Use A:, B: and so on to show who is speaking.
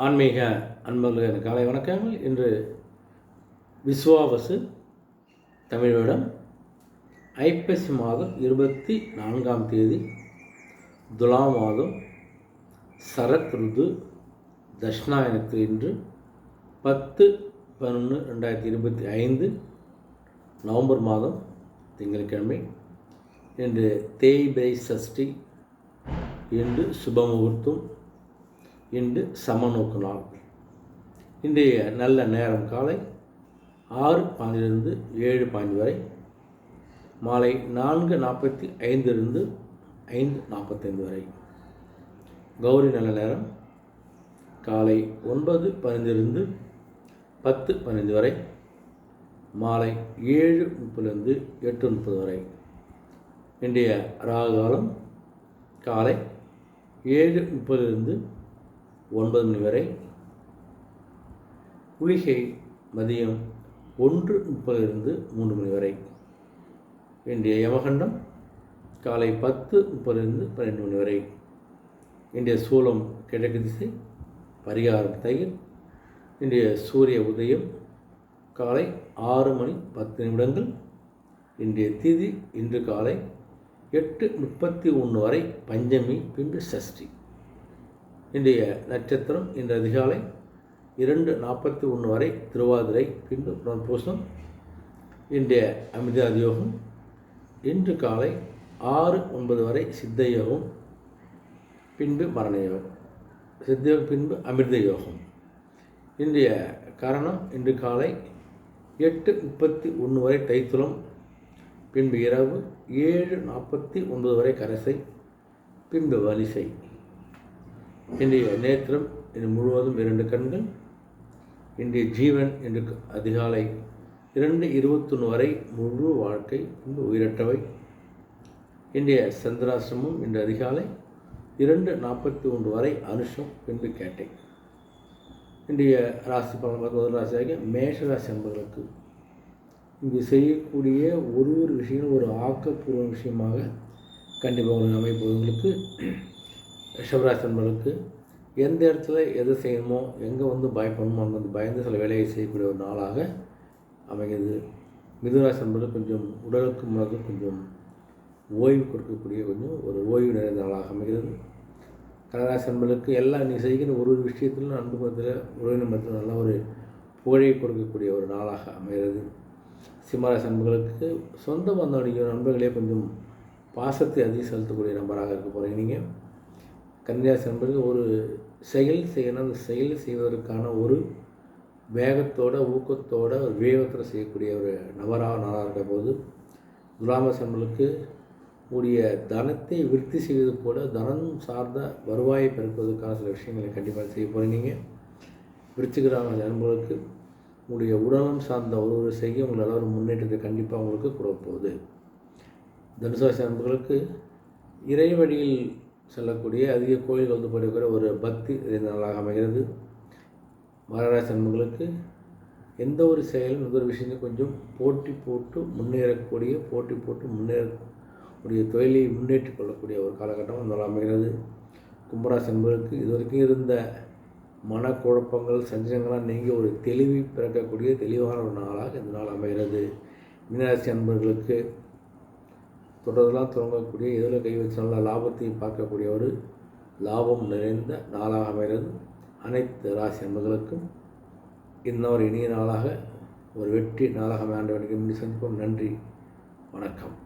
A: ஆன்மீக அன்பர்களுக்கு காலை வணக்கங்கள். இன்று விஸ்வாவசு தமிழ் வருடம் ஐப்பசி மாதம் 24ஆம் தேதி துலா மாதம் சரத் ருது தட்சிணாயனத்தில் இன்று 10/11/2025 நவம்பர் மாதம் திங்கட்கிழமை. இன்று தேய்பிரை சஷ்டி, இன்று சுபமுகூர்த்தம், இன்று சமநோக்கு நாள். இன்றைய நல்ல நேரம் காலை 6:15 7:15 வரை, மாலை 4:45 5:45 வரை. கௌரி நல்ல நேரம் காலை 9:15 10:15 வரை, மாலை 7:30 8:30 வரை. இன்றைய ராகு காலம் காலை 7:30 9 மணி வரை. குளிகை மதியம் 1:30 3 மணி வரை. இன்றைய யமகண்டம் காலை 10:30 12 மணி வரை. இன்றைய சூலம் கிழக்கு திசை, பரிகாரம் தயிர். இன்றைய சூரிய உதயம் காலை 6:10 இன்றைய திதி இன்று காலை 8:31 வரை பஞ்சமி, பின்பு சஷ்டி. இன்றைய நட்சத்திரம் இன்று அதிகாலை 2:41 வரை திருவாதிரை, பின்பு புனர்பூசம். இன்றைய அமிர்தாதி யோகம் இன்று காலை 6:09 வரை சித்த யோகம், பின்பு மரண யோகம். சித்த யோகம் பின்பு அமிர்த யோகம். இன்றைய கரணம் இன்று காலை 8:31 வரை தைத்துளம், பின்பு இரவு 7:49 வரை கரசை, பின்பு வலிசை. இன்றைய நேத்திரம் இன்று முழுவதும் 2 கண்கள். இன்றைய ஜீவன் இன்று அதிகாலை 2:21 வரை முழு வாழ்க்கை, பின்பு உயிரற்றவை. இன்றைய சந்திராசிரமம் இன்று அதிகாலை 2:41 வரை அனுஷம், பின்பு கேட்டை. இன்றைய ராசி பலன் முதல் ராசியாக மேஷராசி அன்பர்களுக்கு இங்கு செய்யக்கூடிய ஒரு விஷயம் ஒரு ஆக்கப்பூர்வ விஷயமாக கண்டிப்பாக ஒரு அமைப்புகளுக்கு, ரிஷபராசி அன்பர்களுக்கு எந்த இடத்துல எதை செய்யணுமோ, எங்கே பயப்படணுமோ அங்கே பயந்து சில வேலையை செய்யக்கூடிய ஒரு நாளாக அமைகிறது. மிதுனராசி அன்பர்களுக்கு கொஞ்சம் உடலுக்கு மனதுக்கு கொஞ்சம் ஓய்வு கொடுக்கக்கூடிய ஒரு ஓய்வு நிறைந்த நாளாக அமைகிறது. கடகராசி அன்பர்களுக்கு எல்லாம் நீ செய்கிற ஒரு விஷயத்திலும் நண்பு மத்தியில் உறவினர் மத்தியில் நல்ல ஒரு புகழை கொடுக்கக்கூடிய ஒரு நாளாக அமைகிறது. சிம்மராசி அன்பர்களுக்கு சொந்த பந்தவடைய நண்பர்களே கொஞ்சம் பாசத்தை அதிகம் செலுத்தக்கூடிய நபராக இருக்க போகிறீங்க நீங்கள். கன்னிராசி அன்பர்கள் ஒரு செயல் செய்யணும், அந்த செயல் செய்வதற்கான ஒரு வேகத்தோட ஊக்கத்தோட ஒரு விவேகத்தில் செய்யக்கூடிய ஒரு நாளாக இருக்க போது. துலாராசி அன்பர்களுக்கு உடைய தனத்தை விருத்தி செய்வது போல தனம் சார்ந்த வருவாயை பெருக்குவதற்கான சில விஷயங்களை கண்டிப்பாக செய்ய போகிறீங்க. விருச்சிகராசி அன்பர்களுக்கு உங்களுடைய உடலம் சார்ந்த ஒரு செய்ய உங்களால் ஒரு முன்னேற்றத்தை கண்டிப்பாக உங்களுக்கு கொடுக்க போகுது. தனுசு அன்பர்களுக்கு இறை வழியில் செல்லக்கூடிய அதிக கோயில்கள் படிக்கிற ஒரு பக்தி நிறைந்த நாளாக அமைகிறது. மகராசி அன்பர்களுக்கு எந்த ஒரு செயலும் எந்த ஒரு விஷயத்தையும் கொஞ்சம் போட்டி போட்டு முன்னேறக்கூடிய தொழிலை முன்னேற்றிக் கொள்ளக்கூடிய ஒரு காலகட்டம் அந்த அமைகிறது. கும்பராசி அன்பர்களுக்கு இதுவரைக்கும் இருந்த மனக்குழப்பங்கள் சஞ்சலங்களாக நீங்கி ஒரு தெளிவை பிறக்கக்கூடிய தெளிவான ஒரு நாளாக இந்த நாள் அமைகிறது. மீனராசி அன்பர்களுக்கு தொடர்ந்தெல்லாம் தொடங்கக்கூடிய இதில் கை வச்சு நல்ல லாபத்தை பார்க்கக்கூடிய ஒரு லாபம் நிறைந்த நாளாக அமைகிறது. அனைத்து ராசி அன்பர்களுக்கும் இன்னொரு இனிய நாளாக ஒரு வெற்றி நாளாக ஆண்டு வரைக்கும் சந்திப்போம். நன்றி, வணக்கம்.